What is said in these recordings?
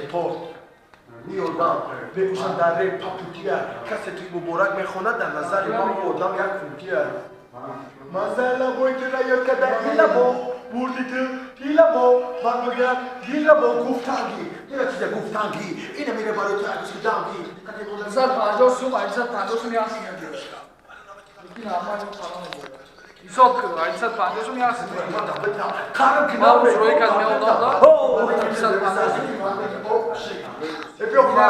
دپورت میادم بپوشم در ری پاپوتیه کسی توی مبارک میخواند در نظر ما میادم یک فوتیه مثلا باید ریاد کده هیله با بردی تو هیله با من بگم هیله با گفتنگی دیگه چیزه گفتنگی اینه میره برای تو اگه چیز دنگی 158 158 ясен наберешь. Прикинь, нормально по-моему. Висок, 158 ясен. Мал тройка отмел да? 158.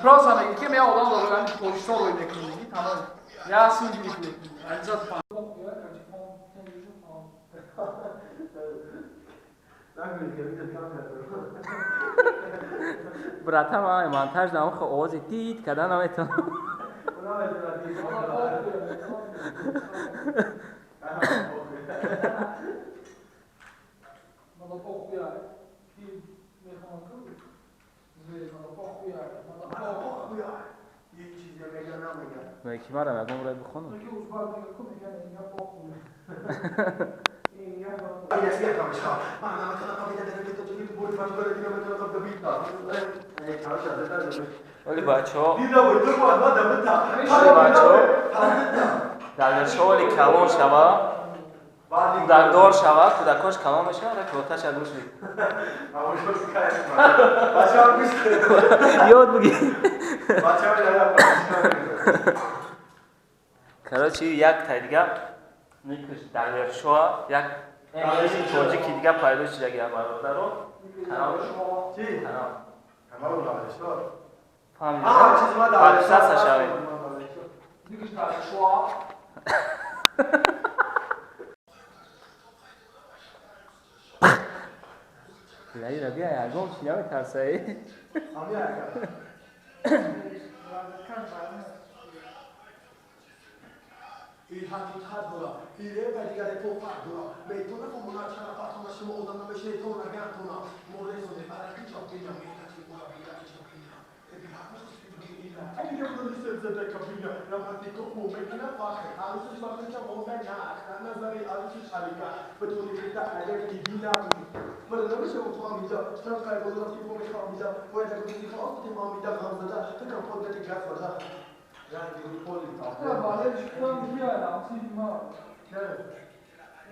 Просто на ике мя одам дорогам позицион рой мекунди, тамом. Ясен гирифт. 158. براتم هم مانتاژ دام خو آوازی تیت کدن هم ایتون کی مرا میگم برای بخونم ولی بچه‌ها در شغل کلان شوه در دار شوه کودکاش کلان بشه که آتش از روش یاد بگی کراچی یک تا دیگه نیکش در شوه یک توجی که دیگه پیدا شده گیره برادر رو فهمیدی؟ پاکستان شوید لایی را بیا یرگم چی نمی ترسایی؟ این حقیقت دارا ایره و دیگر توفق دارا میتونه که مناچر فاطمه شما آدم نمیشه تو نگه کنه مورد سوده برای کی چاپ کنیم میگه برای بیرا کی چاپ کنیم ابی حق میخواستی بگی اینا اگه نمیدونی لیسنس زده کابینا رمانتی تو ممکنه فاخر عروسش وقتی که مونده نه نظری عروسش حالیکا بدون اینکه اگر دیدینا من نمیشه فهمیدا چرا کار بودم که من فهمیدا باید بگی که آخه ما میدا فهمیدا فکر خودت گفت ودا رنگی رو پولی Ja, maar dit is gewoon hier, dan zie je maar. Ja.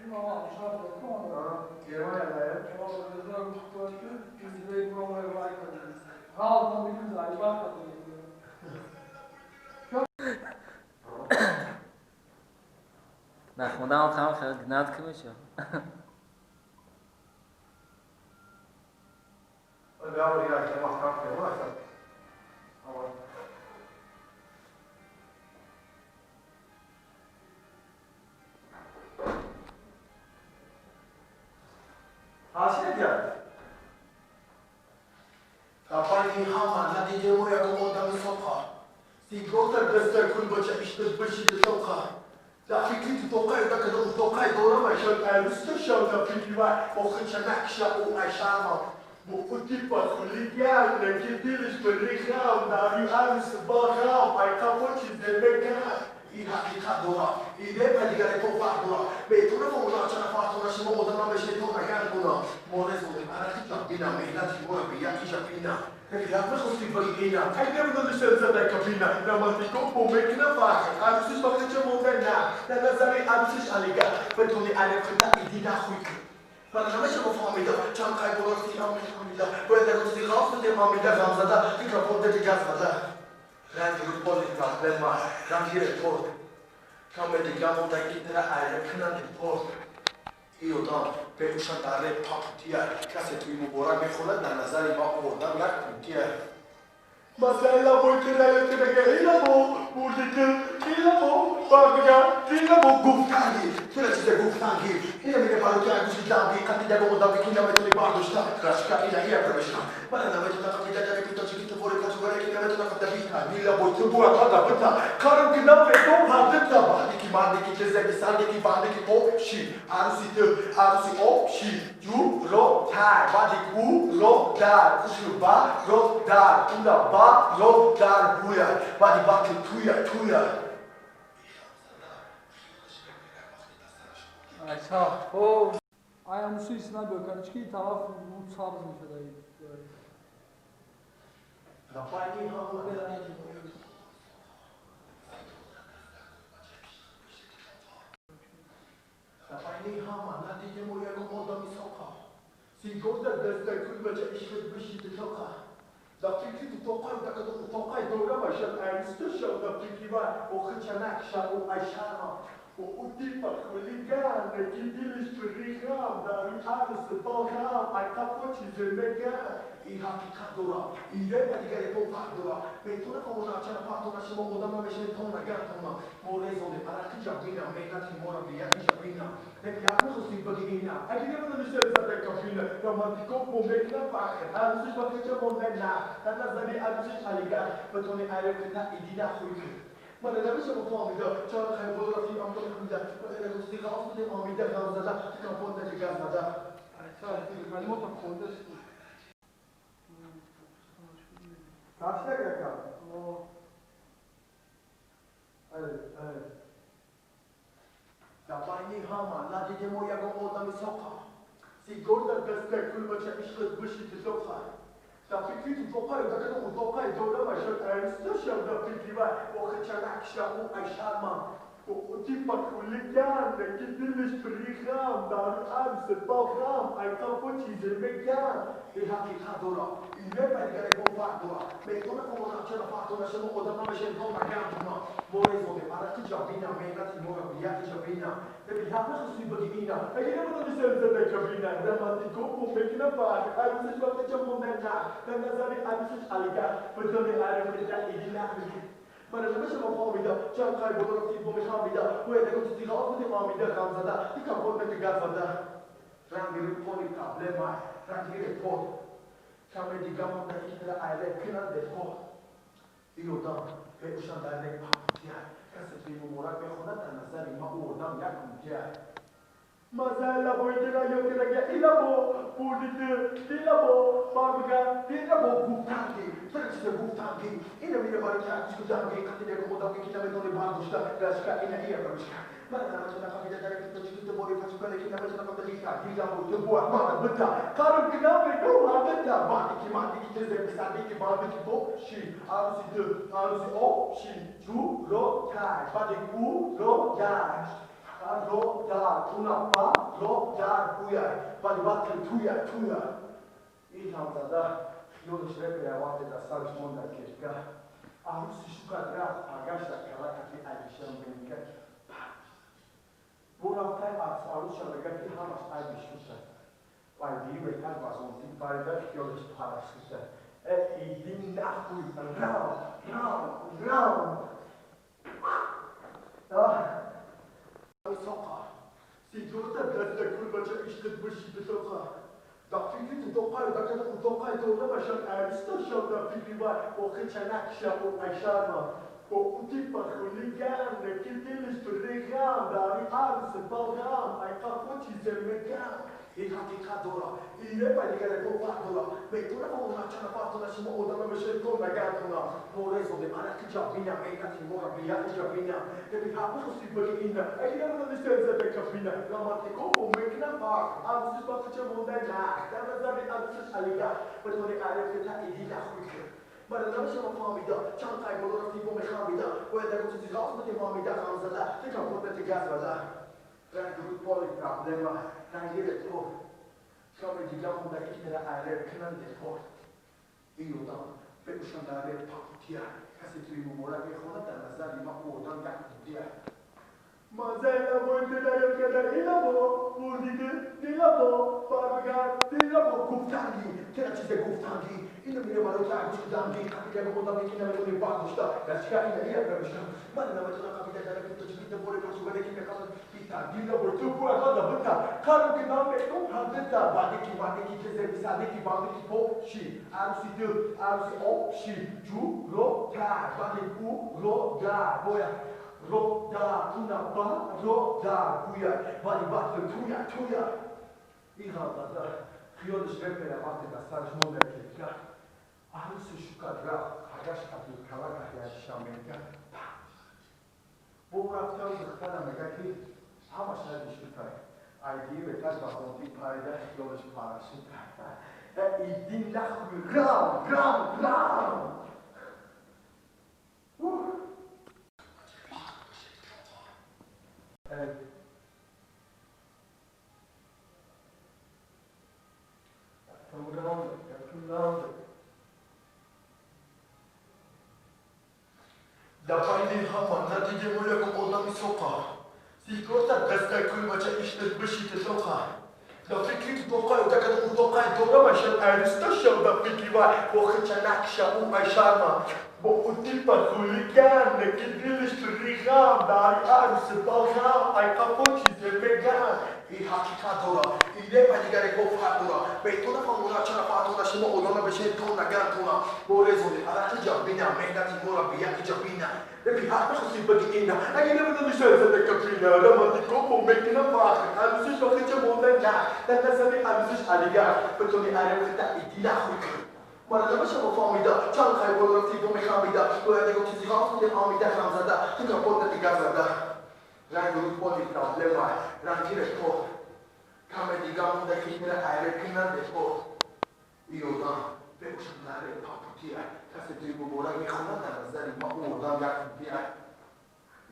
Maar شاید بکنم. گرما یادایه. بذار گوش کن. این دیگه پرومه وای کنیم. حال ما میگیم زایی وقت کنیم. نخونده هم خیلی خیلی گناه که میشه الباوري يا جماعه كافي ما اكثر حاصل يا كافاني هاما نديده ويا قدام الصبح سيجوتر دستر كل بچه اشتر بشي تتوقع لا فكري تتوقع ده كده تتوقع دوره ما شاء المستشفى ده فكري بقى مخن شنك شاو اشامه مخوتي فاسوليا لكن ديلش بالريخام ناري امس باخام باي كابوتشي زبكا این حقیقت دورا ایده پدیگره تو فرق دورا بهتونه مولا چرا فاتونا شما آدم بشه تو نگرد کنم مورز بوده برای جا بینا مهلتی برو بیا کیجا بینا فکرم بخوستی بایی اینا اگه نمیدونی سلزده که بینا رمانتیکو ممکنه فرق عروسیش وقتی چه مونده نه در نظر عروسیش علیگه بدون علف خدا ایدی نخوی کن برنامه شما فهمیده چند قای بلارسی هم میخونیده باید در روزی خواست بوده مامیده غم زده فکر خورده دیگه زده رنگی رو پولیتا لما رنگی رپورت کامه دیگه مونده که در عیرب کنن رپورت ای آدم بپوشن در ری پاپوتیه کسی توی مبارک میخوند در نظر ما آدم یک پوتیه مثلا باید که ریاد که بگه ایلا با بردی که ایلا با برگم ایلا با گفتنگی چرا چیزه گفتنگی اینه میگه برای که اگوشی دنگی قدی دگو مدام که نمیتونی برداشتم رشکا اینا هی افرمشتم من نمیتونم قبیده داره که تا چیزی تو بوری کچو بره که نمیتونم قبیده بیتا ایلا باید تو بوی قدا بتا کارم که نمیتونم هردتا بعدی که مردی که چیزه که سردی که بردی که او شی عروسی تو عروسی او شی جو رو تر بعدی کو رو در خوشو با رو در اولا با رو در بویا بعدی با که تویا अच्छा ओ აი ამუსი ისნა ბოკანჩკი თავ უცავს ნიშა Da pani hama la DJ moja go. Da pani hama la DJ moja go moda visoka. Si goda destek kulbaca işlet bişi toka. Da fikri tokay da kadar tokay doğru başlar. Erste şov da fikri var. O kıçanak şa o aşağıma. O utipa huligan ne gidiliş pırigam. Da rüyarısı balgam. Ay kapı çizilmeka. I hakikat dora. I reba digare popa dora. Betuna como na chana patona shimo odama meshe tona gantona. Morezo de arakija bina. Megnati mora biya kisha bina. Hep yakmış o simpaki ina. Hadi ne kadar düşer zaten kafina. Romantiko bu mekna fakir. Arzuş bakıca mondenna. Tana zani arzuş aliga. Betone ayrıkına idina huyku. Bana ne biçim o famida. Çağrı kaybolu rafi amda kumida. Bana ne biçim gazlı de amida gazada. Kamponda de gazada. აი მოთა კონდეს Kaçta kakao? Evet. Da pani hama la DJ moja go moda visoka. Si goda destek kulbaca işlet bişi toka. Da fikri tokay da kadar tokay doğru başlar. Erste şov da fikri var. O kıçanak şa o aşağıma. O utipa huligan ne gidiliş pırigam. Da rüyarısı balgam. Ay kapı çizilmeka. I hakikat dora. I reba digare popa dora. Betona como na chana patona shimo odama meshe tona gantona. Morezo de arakija bina. Megnati mora biya kisha bina. Depi yapmış o suyu ina. Peki ne kadar düşer zaten kabina. Romantiko bu mekna fakir. Arzuş bakıca mondenna. Tana zani arzuş aliga. Betone ayrıkına idina huyku. Bana ne biçim o famida. Çan kaybolu rafi bu mekamida. Bu ede kutusi gazlı de mamida gamzada. Dika portmeti gazada. Rangiri poli problema. Rangiri poli. Kame di gamanda ikna aile kınan de poli. İyodan ve uşan dernek paputia. Kasıtlı murak ve khonat anazari ma uğurdan yakın diye. Mazala boyduna yokira ya ilabo. Bulditi ilabo. Barbuga ilabo guftangi. Türkçe guftangi. İne bile barıca çıkacağım. Katile komodan ki kitap edoni barduşta. Başka ine iyi yapmışka. Bana namacına kapıda derek çıktı boyu paçukale ki namacına kapıda dikkat. Dilgam bu bu akmada bıtta. Karım kına ve bu hatta. Bandi ki mandi ki tezde pisandi ki bandi ki bu şi. Arzusi de arzusi o şi. Cu ro tay. Bandi ku ro tay. Ro dar, una pa, ro dar kuyay. Bandi bakın tuya. İyi hamzada. Yolu şuraya vakti da sarışmonda keşka. Arzusi şu kadar agaçla kalakati alişan benimle. Bu raftay arzusi şalagati hamas alişuşa. Vay bir ve kalbaz ontin parida yolu parasışa. İdin nahuy, round. Soka. Si goda destek kulbaca işlet bişi toka. Da fikri tokay da kadar tokay doğru başlar. Erste şov da fikri var. O kıçanak şa o aşağıma. O utipa huligan ne gidiliş pırigam. Da rüyarısı balgam. Ay kapı çizilmeka. I hakikat dora. I reba digare popa dora. Betuna como na chana patona shimo odama meshe tona gantona. Morezo de arakija bina. Megnati mora biya kisha bina. Depi yapmış o suyu ina. Ay ne kadar düşer zaten kabina. Romantiko bu mekna fakir. Arzuş bakıca mondenna. Tana zani arzuş aliga. Betone ayrıkına idina huyku. Bana ne biçim o famida. Çan kaybolu rafi bu mekamida. Bu ede kutusi gazlı de mamida gamzada. Tika portmeti gazvada. Rangiri poli problema. Rangiri poli. Kame di gamanda ikna aile kınan de poli. İyodan ve uşan daire paputia. Kasıtlı mumura ve khonata nazari ma uğurdan yakın diye. Mazela boyduna yokira ilabo. Bulditi ilabo. Barbuga ilabo guftangi. Türkçe guftangi. İne bile barıca çıkacağım. Katile komodan ki kitap edoni barduşta. Başka ine iyi yapmışka. Bana namacına kapıda derek çıktı boyu paçukale ki mekanı. Dila boyutu bu arada bıta. Karım ki nam beton hatta bandi ki teze bisade ki bandi ki po şi. Arzusi o şi. Cu ro ta. Bandi ku ro da boya. Ro da una ba ro da kuya. Bandi bakın tuya. İhanla da kıyol işrepele vakti da sarışmon erkekka. Arzusi şu kadar agaş katı kalaka yaşamayka. Bu hafta zıkkana megaki Hama şahit işbirtay. Aydiyi ve taş basın bir payda yolcu paraşüt. İdin lahı ram ram ram. Evet. Yakınlandı. Dapaylı hava, natice mola kodami soka. Sigorta destek kulmaca işte bışıtı soka. Da fikri toka, da kadar toka, doğru başın erista şovda fikri var. Bu hıçanak şabu aşarma. Bu utipa huligan, ne kidiliş tırigam, dari arısı balgam, ay kapoçi zemegan. İyi hakikat ola, ile padigare kofat ola. Beytona famura çana fatona şima odana beşe tona gantona. Bu rezoni, arakı cabina, mehdati mora biyaki cabina. Ve bir haklı kısım bagina. Ay ne kadar dışarıda da kapina, romantik kopo mekina farkı. Alüsüş bakınca moldan ya. Dan sabi alüsüş aligar. Betul ni arep kita idilah hukuk. Mana nama siapa famida, jangan kaya bola tipu mekamida. Kau yang tengok sisi kau punya amida ramzada, tengah pun tiga zada. Rang dulu pun di problem ay, rang kira ko. Kami tiga muda kira air kena depo. Iyo dah, berusaha nari paputia. Kasih tipu bola ni kau nak nazari mau dah yak dia.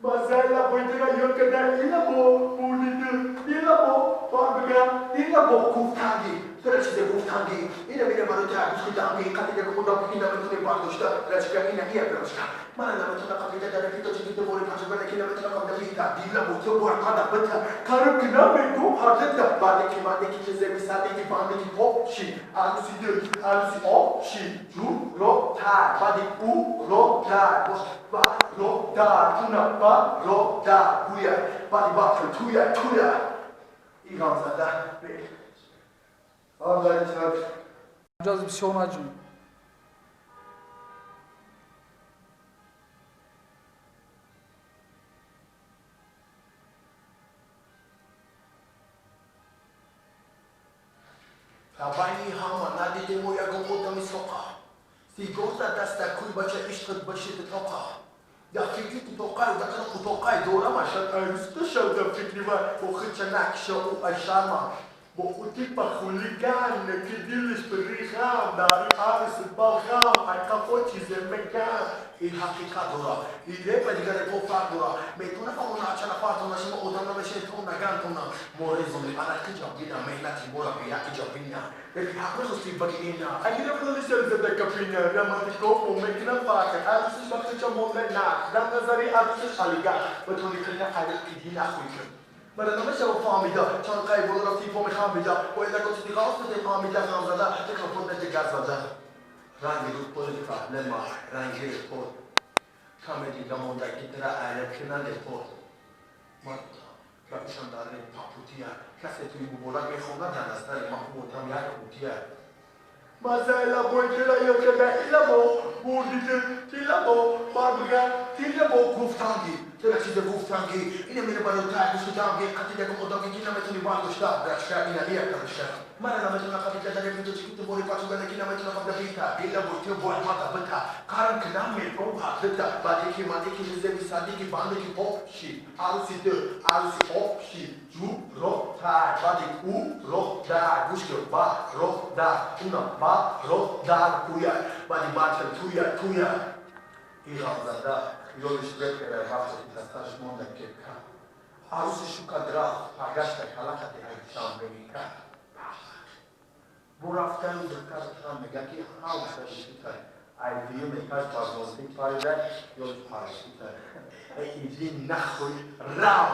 Masalah boleh yang kena ilmu, muda ilmu, pabga ilmu kuftagi. Terus dia kuftagi. Ini bila baru dia habis kita ambil ketika kemudian kita menjadi bagus dah. Raja ini dia terus. Mana nama kita kita dari kita kita boleh masuk ke kita kita kita kita bila butuh buat kada betul. Karena kita itu harus dah balik kita sebisa di balik kita opsi. Alusi opsi. Ju ro ta balik u ro ta bos ba ro ta tuna ba ro ta kuya balik bakal tuya. İran sada. Allah'ın çarpı. Yapacağız bir şey onu acım. Tabangi hama nadi demo ya gomoda mi soka. Sigorta dasta kulbaca işkıt başı toka. Ya fikri toka da kana toka doğru maşat ayıstı şavda fikri var. O hıçanak şavu aşarma. Bu utipa huligan ne kidiliş periham dari arısı balgam ay kapoçi zemegan. İyi hakikat ola. İyi padigare kofat ola. Metuna famuna açana fatona şima odana ve şey tona gantona. Morezoni arakı cabina mehlati mora biyaki cabina. Ve bir haklı husti bagina. Ay yine bunu liselize de kapina. Ramatiko o mekina fakir. Arısı bakıca molena. Dan nazari arısı aliga. Betul dikena ayrı idina kuykum. Mana nama siapa famida, jangan kaya bola tipu mekamida. Kau yang kau sendiri kau sudah famida kamzada, jika pun nanti gazada. Rangi rupa kita lemah, rangi rupa. Kami di gamonda kita ada kenal depo. Mata, lapisan dari paputia. Kasih tu ibu bola mekona dan asal mahu kami ada putia. Masalah boleh yang kena ilmu, mudah ilmu, barbega ilmu kuftangi. Terus kita kuftangi. Ini mana baru tak sudah ambil ketika kemudian kita macam ni bagus dah. Dah ini dia kan. Mana nama kita ketika dari pintu kita boleh pasukan kita macam apa kita. Bila boleh buat mata betul. Karena kita mereka betul. Bagi mati kita jadi sadi kita banding kita opsi. Harus opsi. Ju ro ta bagi u ro da gusto ba ro da una ba ro da kuya bagi baca tuya. İran'da yol işletmeler hafta taş monda keka. Arzu şu kadra pagaşta kalakate ayşan belika. Bu haftanın dikkatten megaki havsa işler. Ay diyor mekaz pazarlık parayla yol parası. İzin nahoy ram.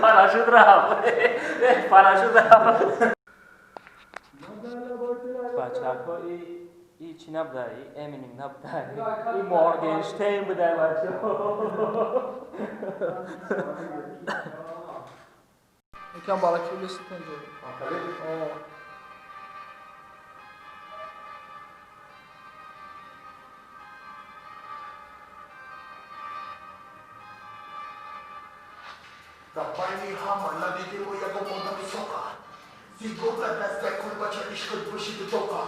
Paraşüt rap. Paraşüt rap. Baca ko i China bdai, Eminem na bdai, i Morgenstern bdai baca. Mekan balık kirlisi tencere. Oo. Tabangi hama nadi demo ya gomoda mi soka. Sigorta dasta kulbaca işkıt başı toka.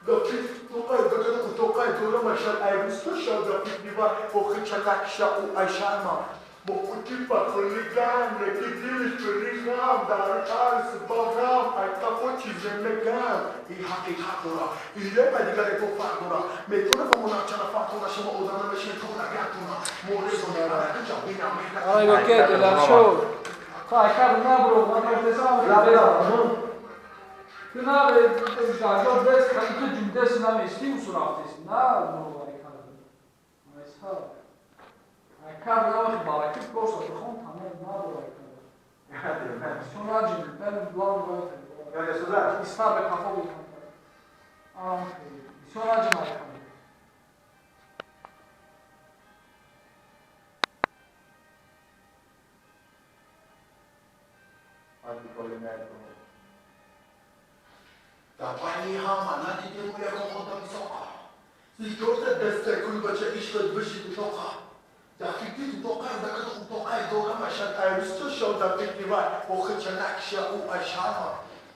Gafit tokay dakika tokay doğru maşal ayrısı şavda fikri var. O hıçanak şavu aşarma. Mokuti pakuligan, lekitilis perigam, dari alis bagam, aita pochi zemegam, iha kura, ile padiga le fakura, metuna famuna chana fakura, shama odana meshe tuna gatuna, more zona ara kujabina mehna. Ay lo che te lascio. Sai, caro, non bro, ma non te sa, Kına ve galiba ders kanıtı cümlesi nam eski usul haftası. Na bunu var kanı. Mesela. Kar ne vakit balık koşsa tuhum tamam na bu var kanı. Sonra cümle ben bulan var. Yani söyle. İster be kafa bu kanı. Sonra cümle kanı. Hadi koyun nerede? Dabei haben wir die Demo ja gekommen soka. Sie dürfen das der Kulbacha ich wird wissen soka. Da fikri toka da kada toka dora mashan ayustu show da fikri var. O khchanak sha u ashama.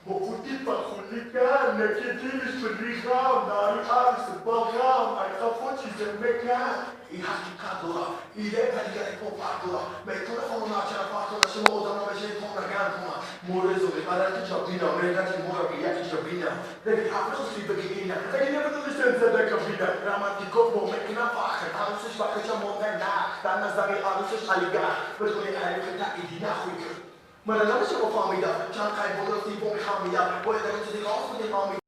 Bu kuti pa khulika nakidilish fidrigam dari aris bagam ay khafochi zemeka. I hakika dora. Ile paliga ko fatura. Metona ona chara fatura shimo odana meshe tona gantuma. Morezo arati chabina mergati mora biati chabina. Devi apro si begina. E ne vedo licenza da cabina. Ramatico mo mekina fache. Arusish bakcha mondana. Dana zari arusish aliga. Betule ayekta idina khuik. Mana namu se ko famida. Chan kai bodo ti bom khamida. Boy da ti ko ko ti famida.